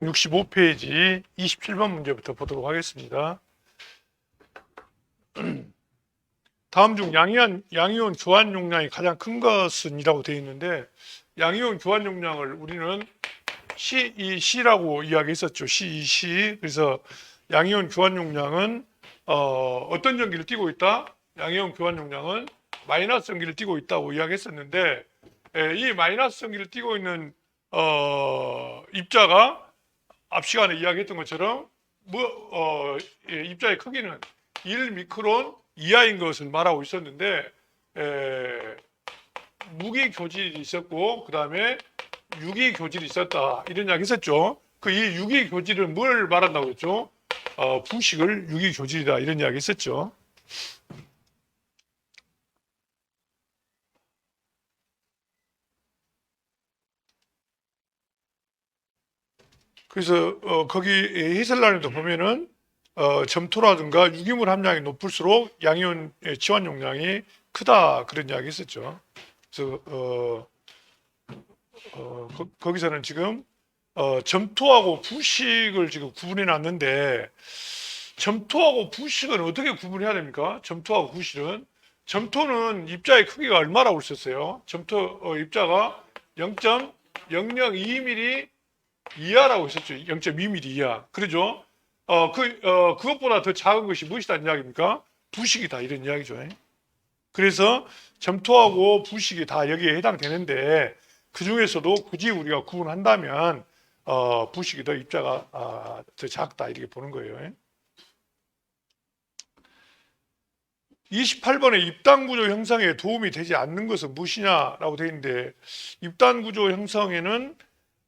65페이지 27번 문제부터 보도록 하겠습니다. 다음 중 양이온 교환 용량이 가장 큰 것은 이라고 되어 있는데, 양이온 교환 용량을 우리는 CEC라고 이야기했었죠. CEC. 그래서 양이온 교환 용량은 어떤 전기를 띠고 있다? 양이온 교환 용량은 마이너스 전기를 띠고 있다고 이야기했었는데, 이 마이너스 전기를 띠고 있는 입자가 앞 시간에 이야기했던 것처럼 입자의 크기는 1미크론 이하인 것을 말하고 있었는데, 무기 교질이 있었고 그 다음에 유기 교질이 있었다, 이런 이야기 했었죠. 그 이 유기 교질은 뭘 말한다고 했죠? 부식을 유기 교질이다, 이런 이야기 했었죠. 그래서 거기 해설란에도 보면은 점토라든가 유기물 함량이 높을수록 양이온 치환 용량이 크다, 그런 이야기 했었죠. 그래서 거기서는 지금 점토하고 부식을 지금 구분해 놨는데, 점토하고 부식은 어떻게 구분해야 됩니까? 점토하고 부식은, 점토는 입자의 크기가 얼마라고 했었어요? 점토 입자가 0.002mm 이하라고 했었죠. 0.2mm 이하. 그러죠? 그것보다 더 작은 것이 무엇이다는 이야기입니까? 부식이다, 이런 이야기죠. 그래서 점토하고 부식이 다 여기에 해당되는데, 그 중에서도 굳이 우리가 구분한다면 부식이 더 입자가 더 작다, 이렇게 보는 거예요. 28번에 입단 구조 형성에 도움이 되지 않는 것은 무엇이냐라고 되어 있는데, 입단 구조 형성에는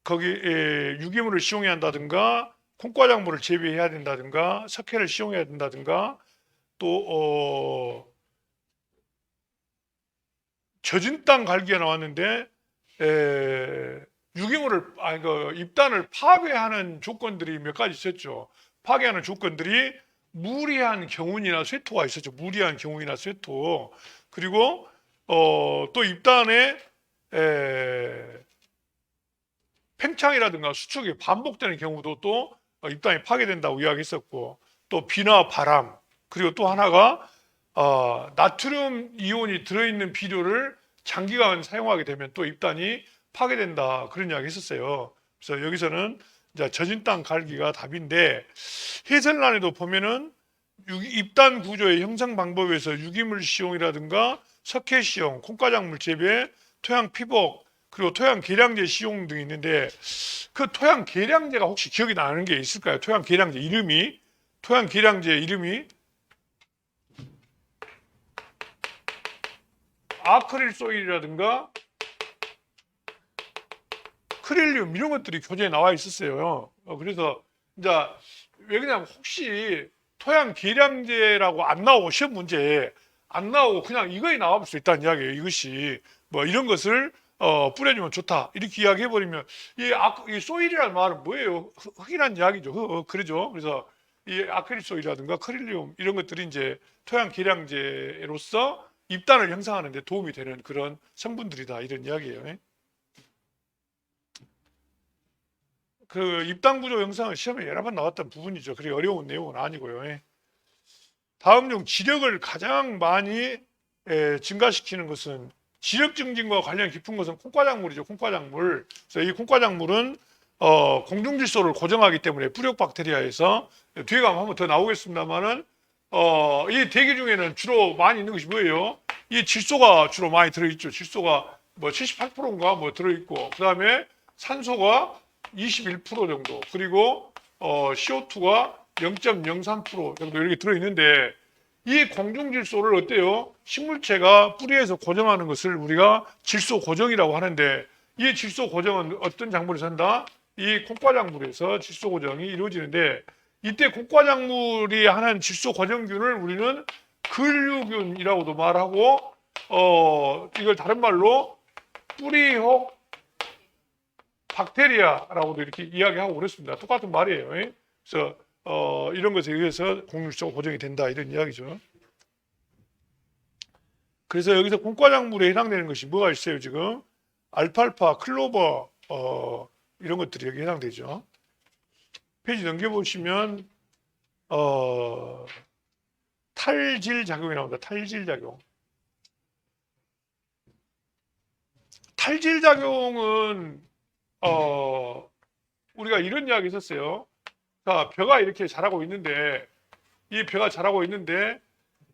거기에 유기물을 시용해야 한다든가, 콩과작물을 재배해야 된다든가, 석회를 시용해야 된다든가, 또 젖은 땅 갈기가 나왔는데, 유기물을 입단을 파괴하는 조건들이 몇 가지 있었죠. 파괴하는 조건들이 무리한 경운이나 쇄토가 있었죠. 무리한 경운이나 쇄토. 그리고 또 입단에 팽창이라든가 수축이 반복되는 경우도 또 입단이 파괴된다고 이야기했었고, 또 비나 바람, 그리고 또 하나가 나트륨 이온이 들어있는 비료를 장기간 사용하게 되면 또 입단이 파괴된다, 그런 이야기 했었어요. 그래서 여기서는 이제 젖은 땅 갈기가 답인데, 해설란에도 보면은 입단 구조의 형성 방법에서 유기물 시용이라든가 석회 시용, 콩과작물 재배, 토양 피복, 그리고 토양 계량제 시용 등이 있는데, 그 토양 계량제가 혹시 기억이 나는 게 있을까요? 토양 계량제 이름이, 토양 계량제 이름이 아크릴 소일이라든가 크릴륨, 이런 것들이 교재에 나와 있었어요. 그래서 이제 왜 그냥 혹시 토양 계량제라고 안 나오고, 시험 문제에 안 나오고 그냥 이거에 나올 수 있다는 이야기예요. 이것이 뭐 이런 것을 뿌려주면 좋다, 이렇게 이야기해버리면, 이 소일이라는 말은 뭐예요? 흙이란 이야기죠. 그러죠. 그래서 이 아크릴 소일이라든가 크릴륨, 이런 것들이 이제 토양 계량제로서 입단을 형성하는 데 도움이 되는 그런 성분들이다, 이런 이야기예요. 그 입단 구조 형성은 시험에 여러 번 나왔던 부분이죠. 그리 어려운 내용은 아니고요. 다음 중 지력을 가장 많이 증가시키는 것은, 지력 증진과 관련 깊은 것은 콩과작물이죠. 콩과작물. 그래서 이 콩과작물은 공중질소를 고정하기 때문에, 뿌력 박테리아에서, 뒤에 가면 한번 더 나오겠습니다만은, 이 대기 중에는 주로 많이 있는 것이 뭐예요? 이 질소가 주로 많이 들어있죠. 질소가 뭐 78%인가 뭐 들어있고, 그 다음에 산소가 21% 정도, 그리고 CO2가 0.03% 정도 이렇게 들어있는데, 이 공중질소를 어때요? 식물체가 뿌리에서 고정하는 것을 우리가 질소 고정이라고 하는데, 이 질소 고정은 어떤 작물에서 한다? 이 콩과작물에서 질소 고정이 이루어지는데, 이때 콩과작물이 하는 질소 고정균을 우리는 근류균이라고도 말하고, 이걸 다른 말로 뿌리혹 박테리아라고도 이렇게 이야기하고 그렇습니다. 똑같은 말이에요. 그래서 이런 것에 의해서 공중질소가 고정이 된다, 이런 이야기죠. 그래서 여기서 콩과작물에 해당되는 것이 뭐가 있어요? 지금 알팔파, 클로버, 이런 것들이 여기 해당되죠. 페이지 넘겨보시면 탈질 작용이 나온다. 탈질 작용. 탈질 작용은 우리가 이런 이야기 있었어요. 자, 벼가 이렇게 자라고 있는데 이 벼가 자라고 있는데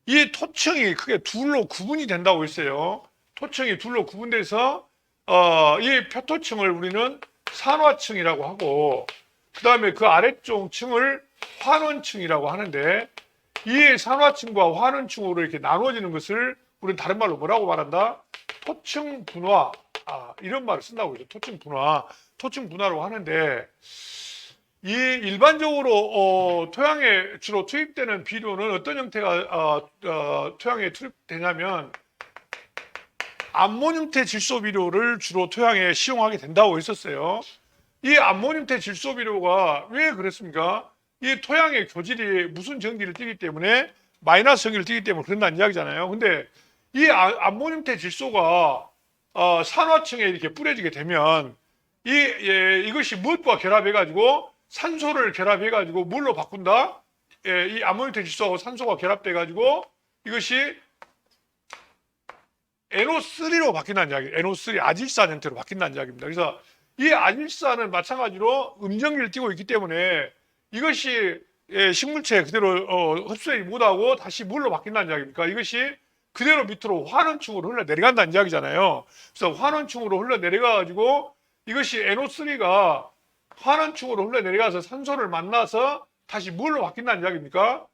이 토층이 크게 둘로 구분이 된다고 했어요. 토층이 둘로 구분돼서 이 표토층을 우리는 산화층이라고 하고 그 다음에 그 아래쪽 층을 환원층이라고 하는데 이 산화층과 환원층으로 이렇게 나눠지는 것을 우리는 다른 말로 뭐라고 말한다? 토층 분화 이런 말을 쓴다고 그러죠. 토층 분화, 토층 분화라고 하는데 이 일반적으로 토양에 주로 투입되는 비료는 어떤 형태가 토양에 투입되냐면 암모늄태 질소 비료를 주로 토양에 시용하게 된다고 했었어요. 이 암모늄태 질소 비료가 왜 그랬습니까? 이 토양의 교질이 무슨 전기를 띠기 때문에 마이너스 전기를 띠기 때문에 그런다는 이야기잖아요. 근데 이 암모늄태 질소가 산화층에 이렇게 뿌려지게 되면 이것이 무엇과 결합해가지고 산소를 결합해가지고 물로 바꾼다. 이 암모늄태 질소하고 산소가 결합돼가지고 이것이 NO3로 바뀐다는 이야기. NO3 아질산 형태로 바뀐다는 이야기입니다. 그래서 이 아질산은 마찬가지로 음전기를 띠고 있기 때문에 이것이 식물체에 그대로 흡수하지 못하고 다시 물로 바뀐다는 이야기입니까? 이것이 그대로 밑으로 환원층으로 흘러내려간다는 이야기잖아요. 그래서 환원층으로 흘러내려가가지고 이것이 NO3가 환원층으로 흘러내려가서 산소를 만나서 다시 물로 바뀐다는 이야기입니까?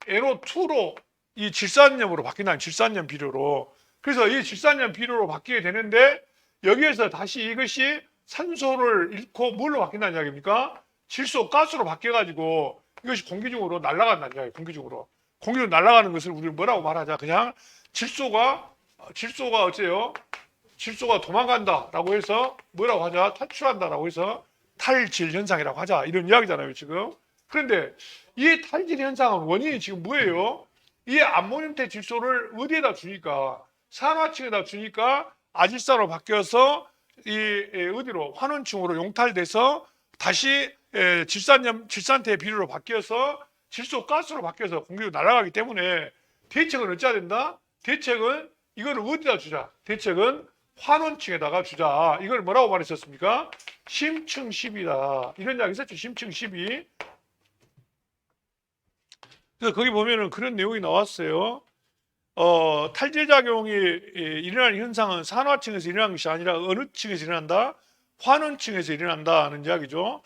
NO2로 이 질산염으로 바뀐다는 질산염 비료로. 그래서 이 질산염 비료로 바뀌게 되는데 여기에서 다시 이것이 산소를 잃고 물로 바뀐다는 이야기입니까? 질소 가스로 바뀌어가지고 이것이 공기 중으로 날아간다는 이야기예요. 공기 중으로. 공기로 날아가는 것을 우리는 뭐라고 말하자? 그냥 질소가 어째요? 질소가 도망간다라고 해서 뭐라고 하자? 탈출한다라고 해서 탈질 현상이라고 하자. 이런 이야기잖아요, 지금. 그런데 이 탈질 현상은 원인이 지금 뭐예요? 이 암모늄태 질소를 어디에다 주니까 산화층에다 주니까 아질산으로 바뀌어서 어디로 환원층으로 용탈돼서 다시 질산태 비료로 바뀌어서 질소 가스로 바뀌어서 공기로 날아가기 때문에 대책은 어찌해야 된다? 대책은 이걸 어디다 주자? 대책은 환원층에다가 주자. 이걸 뭐라고 말했었습니까? 심층 10이다. 이런 이야기 있었죠. 심층 10이. 그래서 거기 보면은 그런 내용이 나왔어요. 탈질작용이 일어나는 현상은 산화층에서 일어나는 것이 아니라 어느 층에서 일어난다? 환원층에서 일어난다는 이야기죠.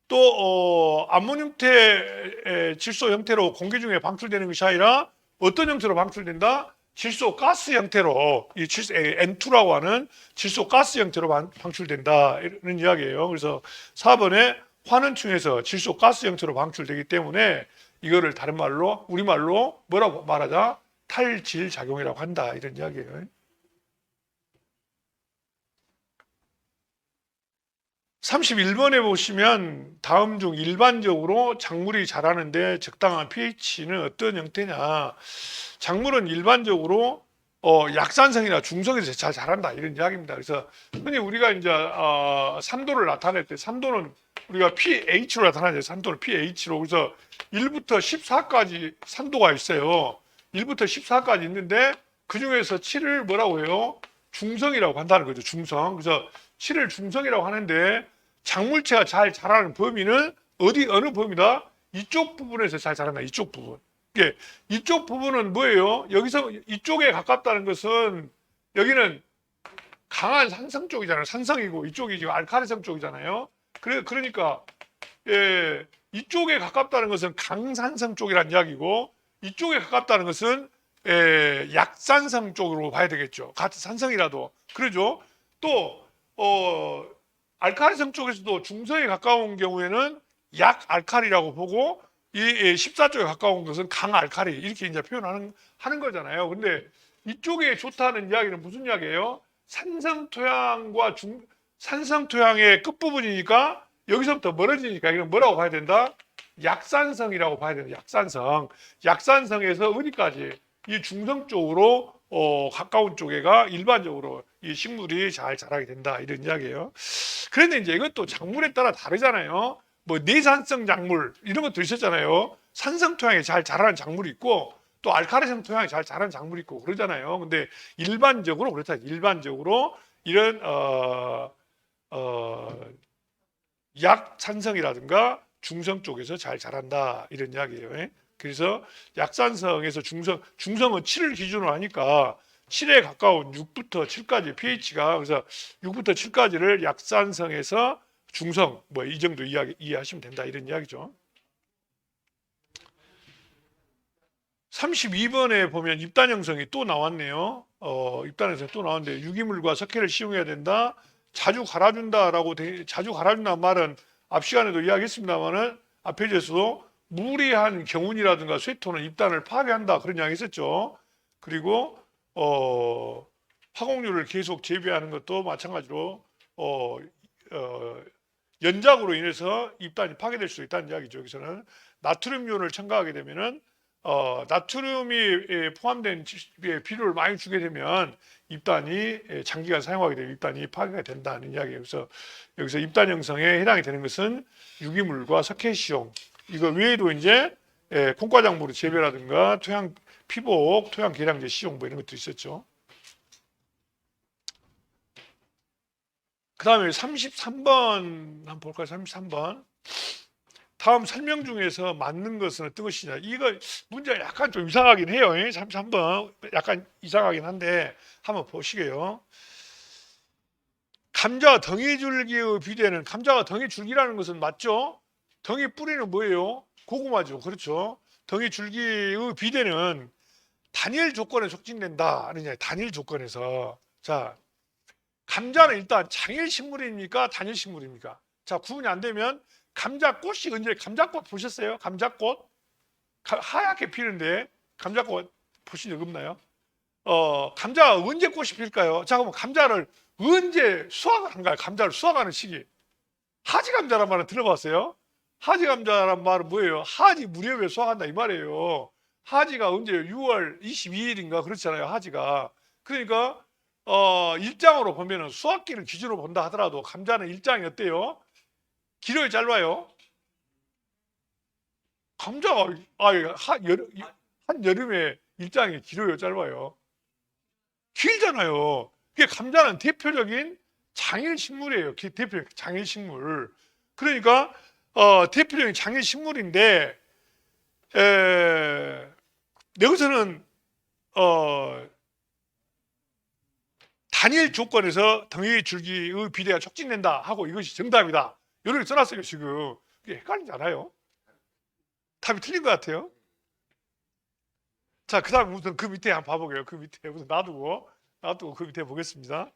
또 암모늄태 질소 형태로 공기 중에 방출되는 것이 아니라 어떤 형태로 방출된다? 질소 가스 형태로 이 N2라고 하는 질소 가스 형태로 방출된다 이런 이야기예요. 그래서 4번에 환원층에서 질소 가스 형태로 방출되기 때문에 이거를 다른 말로 우리말로 뭐라고 말하자? 탈질 작용이라고 한다 이런 이야기예요. 31번에 보시면 다음 중 일반적으로 작물이 자라는데 적당한 pH는 어떤 형태냐. 작물은 일반적으로 약산성이나 중성에서 잘 자란다 이런 이야기입니다. 그래서 흔히 우리가 이제 산도를 나타낼 때 산도는 우리가 pH로 나타나죠. 산도는 pH로. 그래서 1부터 14까지 산도가 있어요. 1부터 14까지 있는데 그 중에서 7을 뭐라고 해요? 중성이라고 한다는 거죠. 중성. 그래서 7을 중성이라고 하는데 작물체가 잘 자라는 범위는 어느 범위다? 이쪽 부분에서 잘 자란다. 이쪽 부분. 이쪽 부분은 뭐예요? 여기서 이쪽에 가깝다는 것은 여기는 강한 산성 쪽이잖아요. 산성이고 이쪽이 지금 알칼리성 쪽이잖아요. 그러니까 이쪽에 가깝다는 것은 강산성 쪽이란 이야기고 이쪽에 가깝다는 것은 약산성 쪽으로 봐야 되겠죠. 같은 산성이라도. 그러죠. 또 알칼리성 쪽에서도 중성에 가까운 경우에는 약알칼리라고 보고 이 14쪽에 가까운 것은 강알칼리 이렇게 이제 표현하는 거잖아요. 근데 이쪽에 좋다는 이야기는 무슨 이야기예요? 산성토양과 산성토양의 끝부분이니까 여기서부터 멀어지니까 이건 뭐라고 봐야 된다? 약산성이라고 봐야 된다. 약산성. 약산성에서 어디까지? 이 중성 쪽으로 가까운 쪽에가 일반적으로 이 식물이 잘 자라게 된다 이런 이야기예요. 그런데 이제 이것도 작물에 따라 다르잖아요. 뭐 내산성 작물 이런 것도 있었잖아요. 산성 토양에 잘 자라는 작물이 있고 또 알칼리성 토양에 잘 자라는 작물이 있고 그러잖아요. 근데 일반적으로 그렇다. 일반적으로 이런 약산성이라든가 중성 쪽에서 잘 자란다 이런 이야기예요. 예? 그래서 약산성에서 중성은 7을 기준으로 하니까 7에 가까운 6부터 7까지 pH가 그래서 6부터 7까지를 약산성에서 중성 뭐 이 정도 이해하시면 된다 이런 이야기죠. 32번에 보면 입단 형성이 또 나왔네요. 입단 형성이 또 나왔는데 유기물과 석회를 시용해야 된다. 자주 갈아준다라고 자주 갈아준다는 말은 앞 시간에도 이야기했습니다만은 앞 페이지에서도 무리한 경운이라든가 쇠토는 입단을 파괴한다 그런 이야기 했었죠. 그리고 화공유를 계속 재배하는 것도 마찬가지로 연작으로 인해서 입단이 파괴될 수 있다는 이야기죠. 여기서는 나트륨 이온을 첨가하게 되면은 나트륨이 포함된 비료를 많이 주게 되면 입단이 장기간 사용하게 되면 입단이 파괴가 된다는 이야기예요. 그래서 여기서 입단 형성에 해당이 되는 것은 유기물과 석회 시용 이거 외에도 이제 콩과작물의 재배라든가 토양 피복, 토양 계량제 시용 뭐 이런 것도 있었죠. 그 다음에 33번 한번 볼까요? 33번. 다음 설명 중에서 맞는 것은 어떤 것이냐. 이거 문제가 약간 좀 이상하긴 해요. 33번 약간 이상하긴 한데 한번 보시게요. 감자 덩이줄기의 비대는 감자가 덩이줄기라는 것은 맞죠? 덩이 뿌리는 뭐예요? 고구마죠. 그렇죠. 덩이줄기의 비대는 단일 조건에 촉진된다. 아니냐. 단일 조건에서. 자, 감자는 일단 장일 식물입니까? 단일 식물입니까? 자, 구분이 안 되면 감자꽃이 언제 감자꽃 보셨어요? 감자꽃 하얗게 피는데 감자꽃 보신 적 없나요? 감자가 언제 꽃이 필까요? 자, 그럼 감자를 언제 수확을 한가요? 감자를 수확하는 시기. 하지 감자란 말은 들어봤어요? 하지 감자란 말은 뭐예요? 하지 무렵에 수확한다 이 말이에요. 하지가 언제예요? 6월 22일인가 그렇잖아요. 하지가. 그러니까 일장으로 보면은 수확기를 기준으로 본다 하더라도 감자는 일장이 어때요? 길어요, 짧아요? 감자가 한여름에 일장이 길어요, 짧아요? 길잖아요. 그게 감자는 대표적인 장일 식물이에요. 대표적인 장일 식물. 그러니까 대표적인 장일 식물인데 여기서는 단일 조건에서 덩이 줄기의 비대가 촉진된다 하고 이것이 정답이다. 이렇게 써놨어요 지금. 이게 헷갈리지 않아요? 답이 틀린 것 같아요. 자, 그 다음 우선 그 밑에 한번 봐보게요. 그 밑에 우선 놔두고 그 밑에 보겠습니다.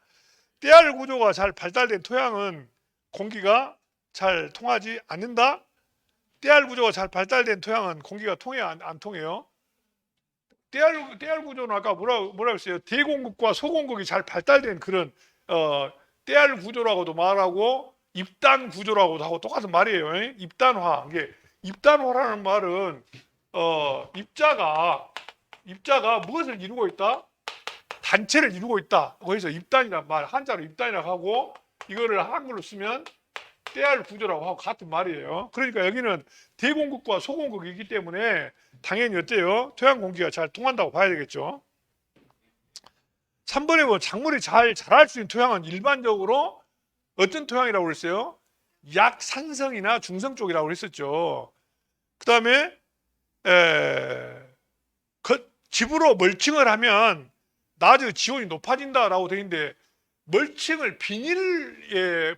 떼알 구조가 잘 발달된 토양은 공기가 잘 통하지 않는다. 떼알 구조가 잘 발달된 토양은 공기가 통해요, 안 통해요? 떼알 구조는 아까 뭐라고 했어요? 대공극과 소공극이 잘 발달된 그런 떼알 구조라고도 말하고 입단 구조라고도 하고 똑같은 말이에요. 입단화. 이게 입단화라는 말은 입자가 무엇을 이루고 있다? 단체를 이루고 있다. 그래서 입단이란 말, 한자로 입단이라고 하고 이거를 한글로 쓰면 떼알 구조라고 하고 같은 말이에요. 그러니까 여기는 대공극과 소공극이기 때문에 당연히 어때요? 토양 공기가 잘 통한다고 봐야 되겠죠. 3번에 보면 작물이 잘 자랄 수 있는 토양은 일반적으로 어떤 토양이라고 그랬어요? 약산성이나 중성 쪽이라고 그랬었죠. 그 다음에 집으로 멀칭을 하면 낮의 지온이 높아진다라고 되어 있는데 멀칭을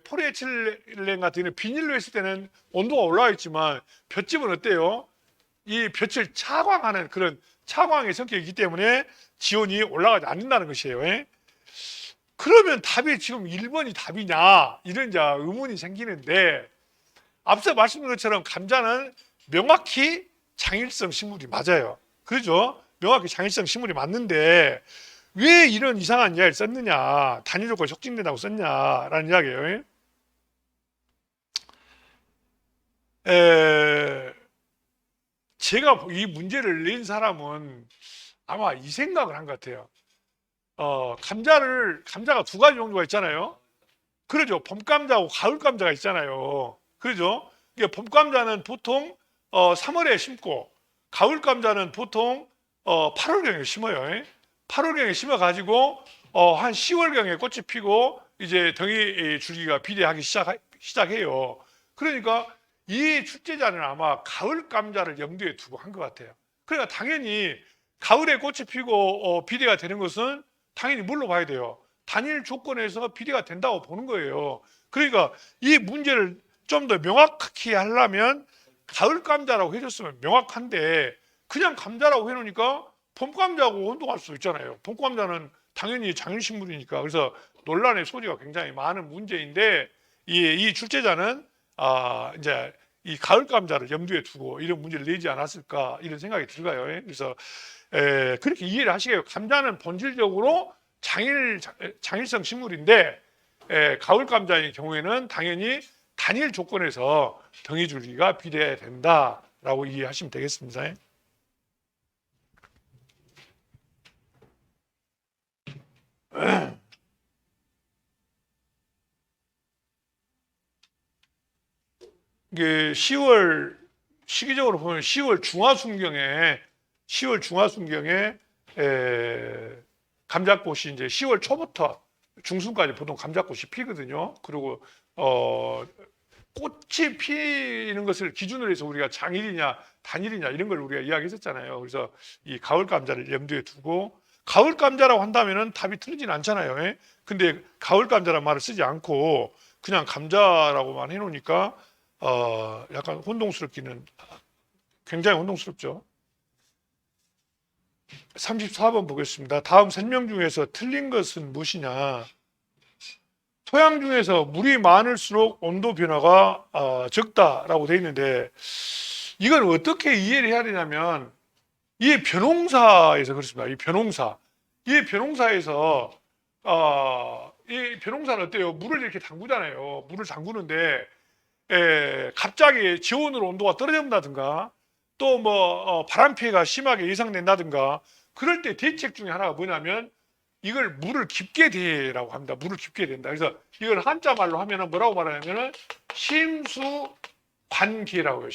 포리에틸렌 같은 비닐로 했을 때는 온도가 올라가 있지만 볏짚은 어때요? 이 볏을 차광하는 그런 차광의 성격이기 때문에 지온이 올라가지 않는다는 것이에요. 그러면 답이 지금 1번이 답이냐 이런 이제 의문이 생기는데 앞서 말씀드린 것처럼 감자는 명확히 장일성 식물이 맞아요. 그렇죠? 명확히 장일성 식물이 맞는데 왜 이런 이상한 이야기를 썼느냐, 단일 조건이 촉진된다고 썼냐라는 이야기예요. 제가 이 문제를 낸 사람은 아마 이 생각을 한 것 같아요. 감자가 두 가지 종류가 있잖아요. 그러죠. 봄 감자하고 가을 감자가 있잖아요. 그러죠. 봄 감자는 보통 3월에 심고 가을 감자는 보통 8월경에 심어요. 8월경에 심어가지고 한 10월경에 꽃이 피고 이제 덩이 줄기가 비대하기 시작해요. 그러니까 이 출제자는 아마 가을 감자를 염두에 두고 한 것 같아요. 그러니까 당연히 가을에 꽃이 피고 비대가 되는 것은 당연히 뭘로 봐야 돼요? 단일 조건에서 비대가 된다고 보는 거예요. 그러니까 이 문제를 좀 더 명확히 하려면 가을 감자라고 해줬으면 명확한데 그냥 감자라고 해놓으니까 봄 감자하고 혼동할 수 있잖아요. 봄 감자는 당연히 장일식물이니까. 그래서 논란의 소지가 굉장히 많은 문제인데 이 출제자는 이제 이 가을 감자를 염두에 두고 이런 문제를 내지 않았을까 이런 생각이 들어요. 그래서 그렇게 이해를 하시게요. 감자는 본질적으로 장일성 식물인데 가을 감자의 경우에는 당연히 단일 조건에서 덩이 줄기가 비대된다라고 이해하시면 되겠습니다. 이게 10월 시기적으로 보면 10월 중하순경에 감자꽃이 이제 10월 초부터 중순까지 보통 감자꽃이 피거든요. 그리고 꽃이 피는 것을 기준으로 해서 우리가 장일이냐 단일이냐 이런 걸 우리가 이야기했었잖아요. 그래서 이 가을 감자를 염두에 두고 가을 감자라고 한다면은 답이 틀리진 않잖아요. 근데 가을 감자란 말을 쓰지 않고 그냥 감자라고만 해놓으니까 약간 혼동스럽기는 굉장히 혼동스럽죠. 34번 보겠습니다. 다음 설명 중에서 틀린 것은 무엇이냐? 토양 중에서 물이 많을수록 온도 변화가 적다라고 되어 있는데 이걸 어떻게 이해를 해야 되냐면 이 변홍사에서 그렇습니다. 이 변홍사에서 이 변홍사는 어때요? 물을 이렇게 담그잖아요. 물을 담그는데 갑자기 지온으로 온도가 떨어진다든가 또 뭐 바람 피해가 심하게 예상된다든가 그럴 때 대책 중에 하나가 뭐냐면 이걸 물을 깊게 대라고 합니다. 물을 깊게 된다. 그래서 이걸 한자 말로 하면은 뭐라고 말하냐면은 심수관계라고 해요.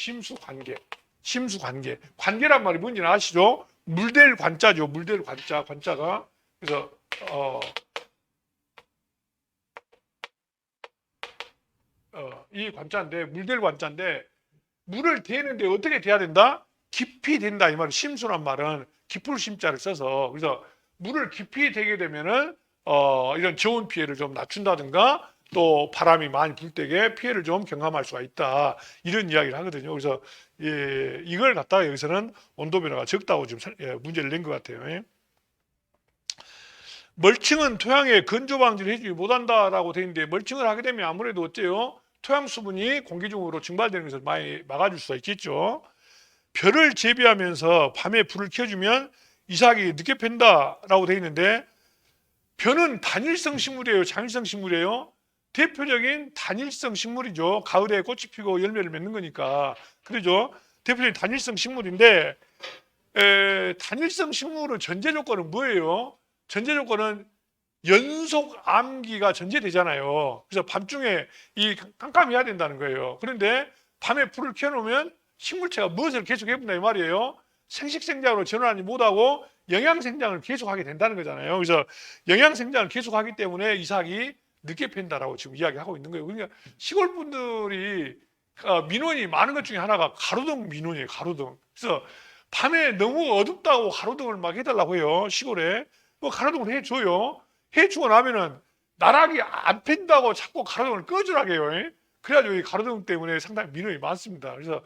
심수관계. 관계란 말이 뭔지는 아시죠? 물될 관자죠. 물될 관자가. 그래서 이 관자인데 물될 관자인데 물을 대는데 어떻게 대야 된다? 깊이 된다 이 말은 심수란 말은 깊을 심자를 써서 그래서 물을 깊이 대게 되면은 이런 저온 피해를 좀 낮춘다든가 또 바람이 많이 불 때에 피해를 좀 경감할 수가 있다 이런 이야기를 하거든요. 그래서 이걸 갖다가 여기서는 온도 변화가 적다고 지금 문제를 낸 것 같아요. 멀칭은 토양에 건조 방지를 해주지 못한다라고 되어 있는데 멀칭을 하게 되면 아무래도 어때요? 토양 수분이 공기 중으로 증발되는 것을 많이 막아줄 수가 있겠죠. 벼를 재배하면서 밤에 불을 켜주면 이삭이 늦게 팬다라고 되어 있는데 벼는 단일성 식물이에요? 장일성 식물이에요? 대표적인 단일성 식물이죠. 가을에 꽃이 피고 열매를 맺는 거니까. 그러죠? 대표적인 단일성 식물인데 단일성 식물의 전제 조건은 뭐예요? 전제 조건은 연속 암기가 전제되잖아요. 그래서 밤중에 이 깜깜해야 된다는 거예요. 그런데 밤에 불을 켜놓으면 식물체가 무엇을 계속 해본다 이 말이에요. 생식생장으로 전환하지 못하고 영양생장을 계속하게 된다는 거잖아요. 그래서 영양생장을 계속하기 때문에 이삭이 늦게 팬다라고 지금 이야기하고 있는 거예요. 그러니까 시골 분들이 민원이 많은 것 중에 하나가 가로등 민원이에요. 가로등. 그래서 밤에 너무 어둡다고 가로등을 막 해달라고 해요. 시골에. 뭐 가로등을 해줘요. 해주고 나면은 나락이 안 팬다고 자꾸 가로등을 꺼주라고 해요. 그래가지고 이 가로등 때문에 상당히 민원이 많습니다. 그래서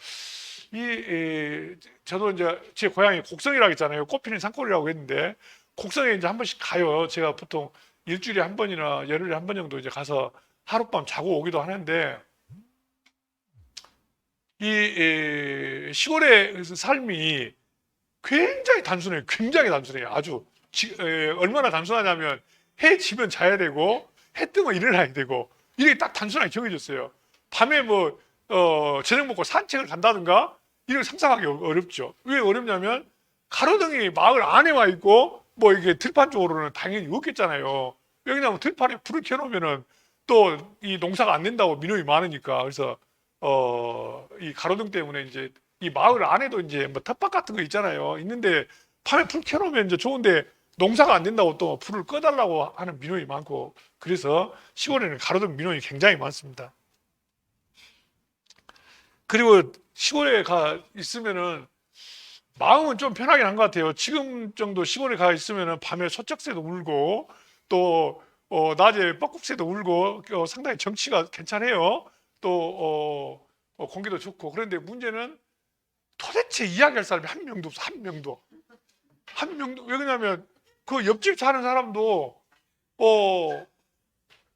저도 이제 제 고향이 곡성이라고 했잖아요. 꽃피는 산골이라고 했는데 곡성에 이제 한 번씩 가요. 제가 보통 일주일에 한 번이나 열흘에 한 번 정도 이제 가서 하룻밤 자고 오기도 하는데 이 시골의 삶이 굉장히 단순해요. 굉장히 단순해요. 아주 얼마나 단순하냐면 해 지면 자야 되고 해 뜨면 일어나야 되고 이게 딱 단순하게 정해졌어요. 밤에 뭐 저녁 먹고 산책을 간다든가 이런 상상하기 어렵죠. 왜 어렵냐면 가로등이 마을 안에 와 있고 뭐 이게 들판 쪽으로는 당연히 없겠잖아요. 왜냐하면 들판에 불을 켜놓으면은 또 이 농사가 안 된다고 민원이 많으니까. 그래서 이 가로등 때문에 이제 이 마을 안에도 이제 뭐 텃밭 같은 거 있잖아요. 있는데 밤에 불 켜놓으면 이제 좋은데 농사가 안 된다고 또 불을 꺼달라고 하는 민원이 많고, 그래서 시골에는 가로등 민원이 굉장히 많습니다. 그리고 시골에 가 있으면은 마음은 좀 편하긴 한 것 같아요. 지금 정도 시골에 가 있으면은 밤에 소쩍새도 울고 또 낮에 뻐꾹새도 울고 상당히 정치가 괜찮아요. 또 공기도 좋고. 그런데 문제는 도대체 이야기할 사람이 한 명도 없어. 한 명도. 왜 그러냐면 그 옆집 사는 사람도 어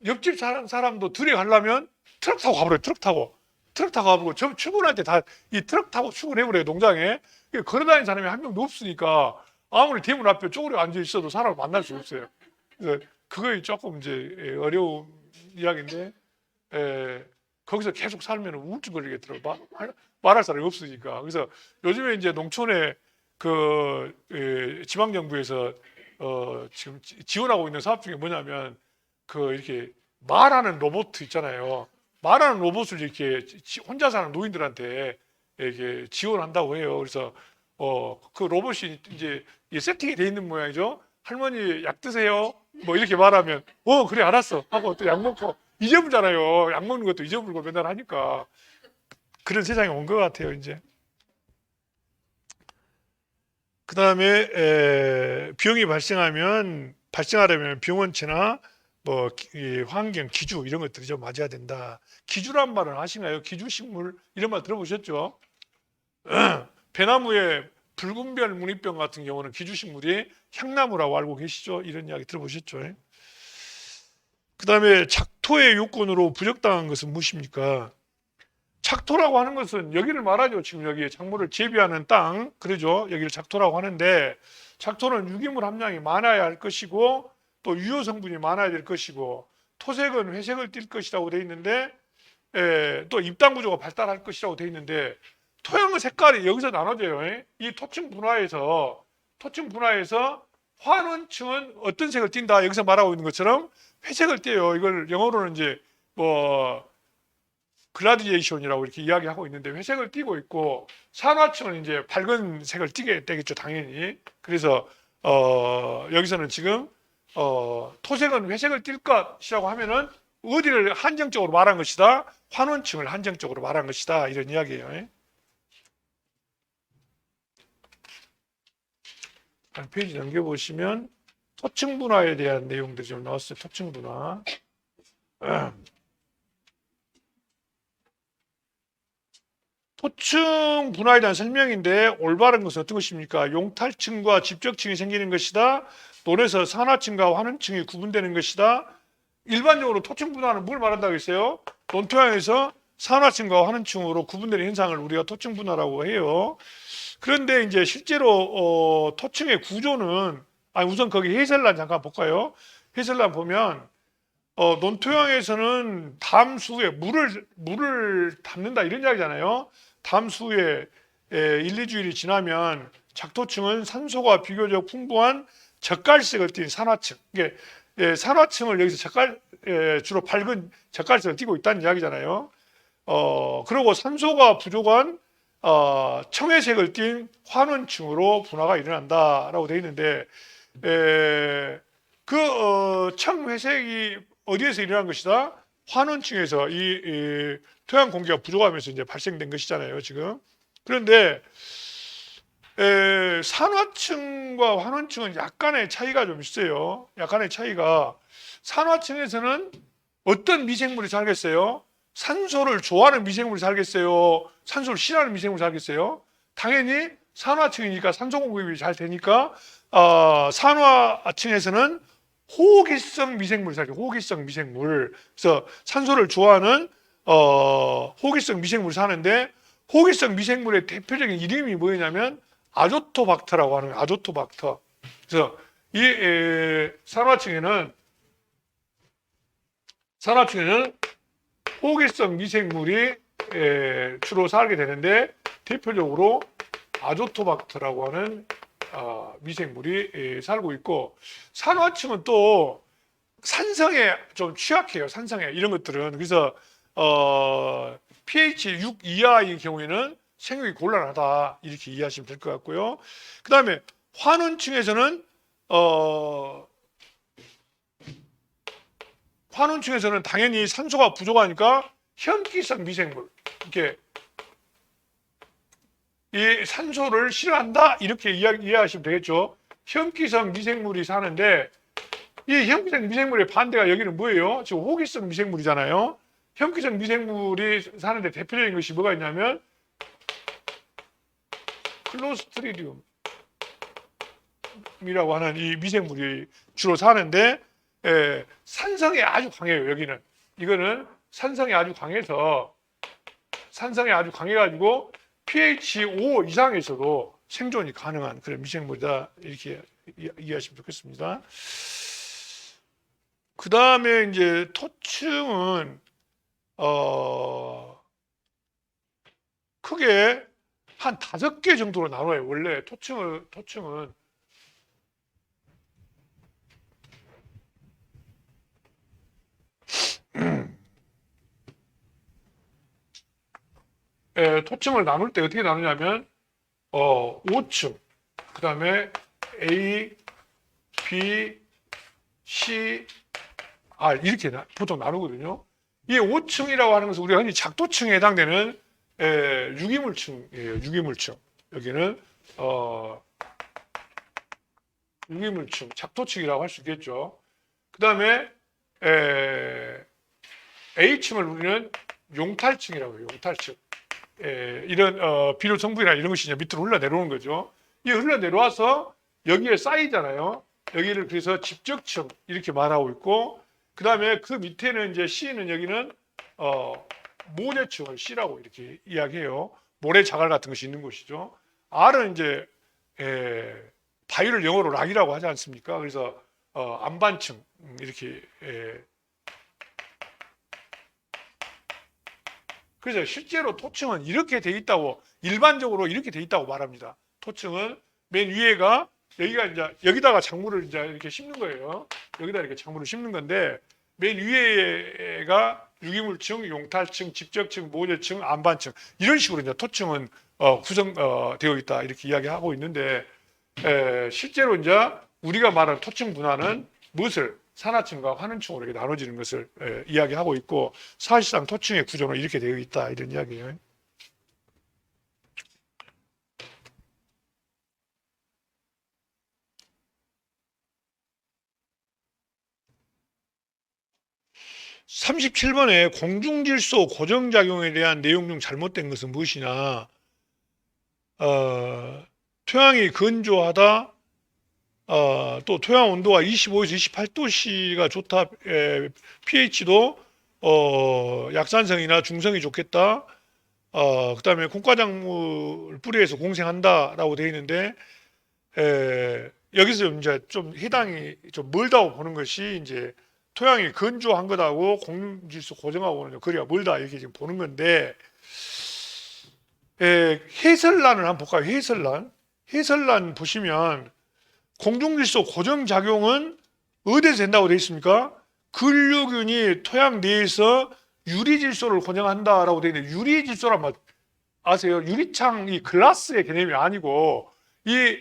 옆집 사는 사람도 들에 가려면 트럭 타고 가버려요. 트럭 타고 가버리고 출근할 때 다 이 트럭 타고 출근해버려요. 농장에. 걸어다니는 사람이 한 명도 없으니까 아무리 대문 앞에 쪼그려 앉아 있어도 사람을 만날 수 없어요. 그래서 그거에 조금 이제 어려운 이야기인데, 거기서 계속 살면 우울증걸리겠더라고. 말할 사람이 없으니까. 그래서 요즘에 이제 농촌에 지방정부에서 지금 지원하고 있는 사업 중에 뭐냐면 이렇게 말하는 로봇 있잖아요. 말하는 로봇을 이렇게 혼자 사는 노인들한테 이렇게 지원한다고 해요. 그래서 그 로봇이 이제 세팅이 돼 있는 모양이죠. 할머니 약 드세요. 뭐 이렇게 말하면 그래 알았어 하고 또 약 먹고, 잊어버리잖아요. 약 먹는 것도 잊어버리고 맨날 하니까 그런 세상이 온 것 같아요 이제. 그 다음에 비용이 발생하려면 병원체나 뭐 환경 기주 이런 것들이 좀 맞아야 된다. 기주란 말은 아시나요? 기주식물 이런 말 들어보셨죠? 배나무의 붉은별 무늬병 같은 경우는 기주식물이 향나무라고 알고 계시죠? 이런 이야기 들어보셨죠? 그 다음에 작토의 요건으로 부적당한 것은 무엇입니까? 작토라고 하는 것은 여기를 말하죠. 지금 여기 작물을 재배하는 땅, 그러죠. 여기를 작토라고 하는데, 작토는 유기물 함량이 많아야 할 것이고 또 유효 성분이 많아야 될 것이고, 토색은 회색을 띨 것이라고 되어 있는데, 또 입단 구조가 발달할 것이라고 되어 있는데, 토양의 색깔이 여기서 나눠져요. 이 토층 분화에서 환원층은 어떤 색을 띈다, 여기서 말하고 있는 것처럼 회색을 띄어요. 이걸 영어로는 이제 뭐 글라디에이션이라고 이렇게 이야기하고 있는데, 회색을 띠고 있고, 산화층은 이제 밝은 색을 띠게 되겠죠, 당연히. 그래서 여기서는 지금 토색은 회색을 띨 것이라고 하면은 어디를 한정적으로 말한 것이다, 환원층을 한정적으로 말한 것이다, 이런 이야기예요. 한 페이지 넘겨보시면 토층 분화에 대한 내용들이 좀 나왔어요. 토층 분화. 토층 분화에 대한 설명인데, 올바른 것은 어떤 것입니까? 용탈층과 집적층이 생기는 것이다. 논에서 산화층과 환원층이 구분되는 것이다. 일반적으로 토층 분화는 뭘 말한다고 했어요? 논토양에서 산화층과 환원층으로 구분되는 현상을 우리가 토층 분화라고 해요. 그런데 이제 실제로 토층의 구조는, 우선 거기 해설란 잠깐 볼까요? 해설란 보면 논토양에서는 담수에 물을 담는다 이런 이야기잖아요. 담수에 1, 2주일이 지나면 작토층은 산소가 비교적 풍부한 젓갈색을 띤 산화층, 이게 산화층을 여기서 주로 밝은 젓갈색을 띠고 있다는 이야기잖아요. 그리고 산소가 부족한 청회색을 띤 환원층으로 분화가 일어난다라고 되어 있는데, 청회색이 어디에서 일어난 것이다? 환원층에서 이 토양 공기가 부족하면서 이제 발생된 것이잖아요, 지금. 그런데 산화층과 환원층은 약간의 차이가 좀 있어요. 약간의 차이가, 산화층에서는 어떤 미생물이 살겠어요? 산소를 좋아하는 미생물이 살겠어요? 산소를 싫어하는 미생물이 살겠어요? 당연히 산화층이니까 산소 공급이 잘 되니까 산화층에서는 호기성 미생물이 살죠. 호기성 미생물. 그래서 산소를 좋아하는 호기성 미생물이 사는데, 호기성 미생물의 대표적인 이름이 뭐냐면 아조토박터라고 하는 거예요. 아조토박터. 그래서 이 산화층에는 호기성 미생물이 주로 살게 되는데, 대표적으로 아조토박터라고 하는 미생물이 살고 있고, 산화층은 또 산성에 좀 취약해요. 산성에 이런 것들은. 그래서 pH 6 이하의 경우에는 생육이 곤란하다 이렇게 이해하시면 될 것 같고요. 그 다음에 환원층에서는 환원층에서는 당연히 산소가 부족하니까 현기성 미생물 이렇게 이 산소를 싫어한다 이렇게 이해하시면 되겠죠. 현기성 미생물이 사는데 이 현기성 미생물의 반대가 여기는 뭐예요? 지금 호기성 미생물이잖아요. 현기성 미생물이 사는데 대표적인 것이 뭐가 있냐면 클로스트리디움이라고 하는 이 미생물이 주로 사는데 산성에 아주 강해요. 여기는 이거는 산성에 아주 강해서 산성에 아주 강해가지고 pH 5 이상에서도 생존이 가능한 그런 미생물이다 이렇게 이해하시면 좋겠습니다. 그 다음에 이제 토층은 크게 한 5개 정도로 나눠요. 원래 토층은 토층을 나눌 때 어떻게 나누냐면 5층 그 다음에 A, B, C, R 이렇게 보통 나누거든요. 이 5층이라고 하는 것은 우리가 흔히 작도층에 해당되는 유기물층이에요. 유기물층. 여기는 유기물층, 작도층이라고 할 수 있겠죠. 그 다음에 A층을 우리는 용탈층이라고 해요. 용탈층. 이런 비료 성분이나 이런 것이 이제 밑으로 흘러내려오는 거죠. 이 흘러내려와서 여기에 쌓이잖아요. 여기를 그래서 집적층 이렇게 말하고 있고, 그 다음에 그 밑에는 이제 C는 여기는 모래층을 C라고 이렇게 이야기해요. 모래 자갈 같은 것이 있는 곳이죠. R은 이제 바위를 영어로 락이라고 하지 않습니까? 그래서 안반층 이렇게 그래서 실제로 토층은 이렇게 돼 있다고 일반적으로 이렇게 돼 있다고 말합니다. 토층은 맨 위에가 여기가 이제 여기다가 작물을 이제 이렇게 심는 거예요. 여기다 이렇게 작물을 심는 건데 맨 위에가 유기물층, 용탈층, 집적층, 모재층, 안반층 이런 식으로 이제 토층은 구성되어 있다 이렇게 이야기하고 있는데 실제로 이제 우리가 말하는 토층 분화는 무엇을 산하층과 환원층으로 이렇게 나눠지는 것을 이야기하고 있고 사실상 토층의 구조는 이렇게 되어 있다 이런 이야기예요. (37번에) 공중질소 고정작용에 대한 내용 중 잘못된 것은 무엇이냐. 토양이 건조하다, 또 토양 온도가 25에서 28도씨가 좋다, pH도 약산성이나 중성이 좋겠다, 그 다음에 콩과작물 뿌리에서 공생한다라고 되어 있는데 여기서 이제 좀 해당이 좀 멀다고 보는 것이 이제 토양이 건조한 것하고 공중질소 고정하고는 거리가 멀다 이렇게 지금 보는 건데 해설란을 한번 볼까요? 해설란 보시면 공중질소 고정작용은 어디에서 된다고 되어 있습니까? 근류균이 토양 내에서 유리질소를 고정한다라고 되어 있는데 유리질소란 말 아세요? 유리창이 글라스의 개념이 아니고 이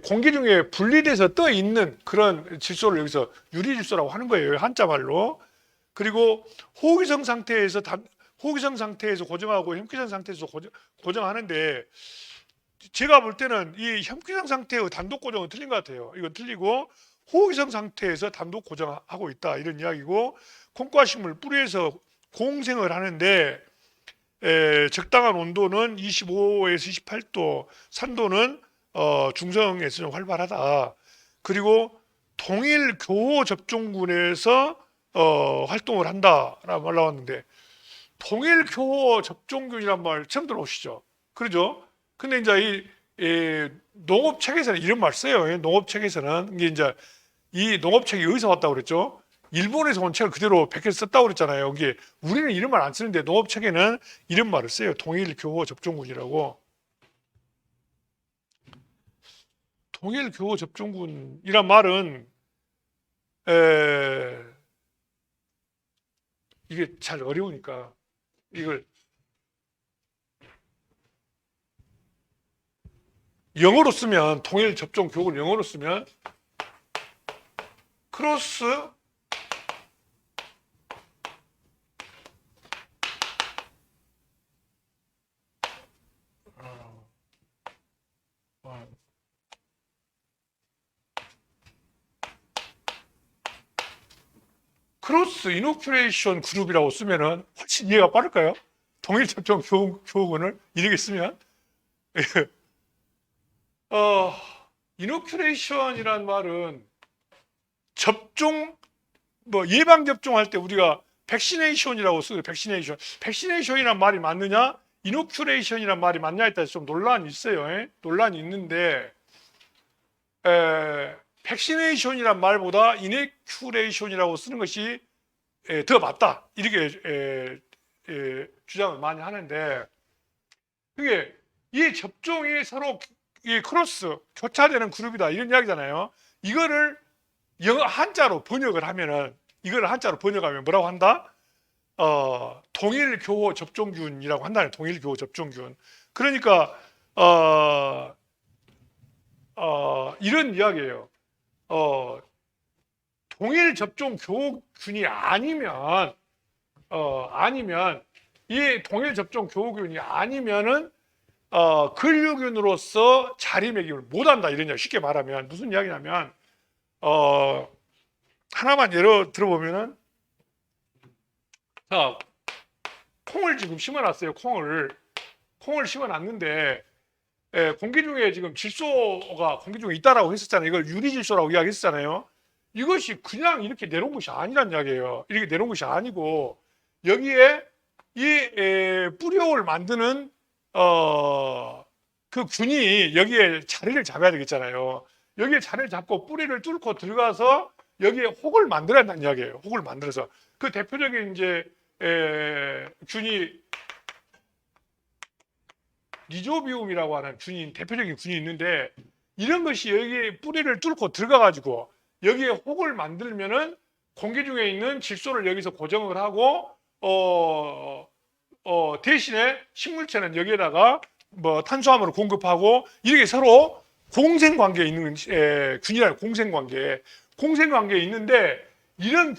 공기 중에 분리돼서 떠 있는 그런 질소를 여기서 유리질소라고 하는 거예요. 한자말로. 그리고 호기성 상태에서 고정하고 현기성 상태에서 고정하는데 제가 볼 때는 이 현기성 상태의 단독 고정은 틀린 것 같아요. 이건 틀리고 호기성 상태에서 단독 고정하고 있다 이런 이야기고 콩과식물 뿌리에서 공생을 하는데 적당한 온도는 25에서 28도, 산도는 중성에서 좀 활발하다. 그리고 동일 교호 접종군에서 활동을 한다라고 말 나왔는데 동일 교호 접종군이란 말 처음 들어보시죠? 그러죠? 근데 이제 이 농업책에서는 이런 말 써요. 농업책에서는 이게 이제 이 농업책이 어디서 왔다고 그랬죠? 일본에서 온 책을 그대로 100개 썼다고 그랬잖아요. 이게 우리는 이런 말 안 쓰는데 농업책에는 이런 말을 써요. 동일 교호 접종군이라고. 동일 교호 접종군이란 말은 이게 잘 어려우니까 이걸 영어로 쓰면 통일 접종 교육을 영어로 쓰면 크로스 크로스 이노큐레이션 그룹이라고 쓰면은 훨씬 이해가 빠를까요? 통일 접종 교육원을 이렇게 쓰면 이노큐레이션이란 말은 접종 뭐 예방 접종할 때 우리가 백시네이션이라고 쓰고 백시네이션이란 말이 맞느냐 이노큐레이션이란 말이 맞냐에 따라서 좀 논란이 있어요. 논란이 있는데 백시네이션이란 말보다 이노큐레이션이라고 쓰는 것이 더 맞다 이렇게 주장을 많이 하는데 그게 이 접종이 서로 이 크로스 교차되는 그룹이다 이런 이야기잖아요. 이거를 영어 한자로 번역을 하면은 이거를 한자로 번역하면 뭐라고 한다? 동일 교호 접종균이라고 한다네. 동일 교호 접종균. 그러니까 이런 이야기예요. 동일 접종 교호균이 아니면 이 동일 접종 교호균이 아니면은 근류균으로서 자리매김을 못한다 이런 이야기. 쉽게 말하면 무슨 이야기냐면 하나만 예로 들어보면은 자 콩을 지금 심어놨어요. 콩을 심어놨는데 공기 중에 지금 질소가 공기 중에 있다라고 했었잖아요. 이걸 유리질소라고 이야기했었잖아요. 이것이 그냥 이렇게 내려온 것이 아니란 이야기예요. 이렇게 내려온 것이 아니고 여기에 이 뿌리옥을 만드는 그 균이 여기에 자리를 잡아야 되겠잖아요. 여기에 자리를 잡고 뿌리를 뚫고 들어가서 여기에 혹을 만들어야 한다는 이야기예요. 혹을 만들어서 그 대표적인 이제 균이 리조비움이라고 하는 대표적인 균이 있는데 이런 것이 여기에 뿌리를 뚫고 들어가 가지고 여기에 혹을 만들면은 공기 중에 있는 질소를 여기서 고정을 하고 대신에 식물체는 여기에다가 뭐 탄수화물을 공급하고 이렇게 서로 공생관계에 있는 균이라는 공생관계에 있는데 이런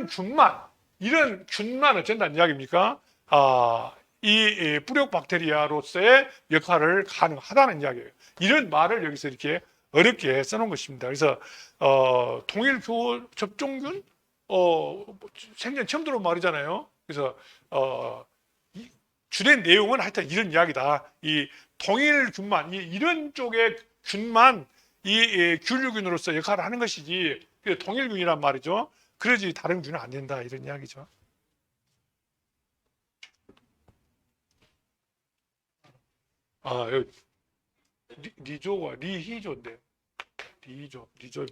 균만 어쩐다는 이야기입니까? 이 뿌력 박테리아로서의 역할을 가능하다는 이야기예요. 이런 말을 여기서 이렇게 어렵게 써놓은 것입니다. 그래서 통일 교호 접종균 생전 처음 들어본 말이잖아요. 그래서 주된 내용은 하여튼 이런 이야기다. 이 동일균만 이런 쪽의 균만 이 균류균으로서 역할을 하는 것이지 동일균이란 말이죠. 그러지 다른 균은 안 된다 이런 이야기죠. 여기 리조가 리히조인데 리조 비자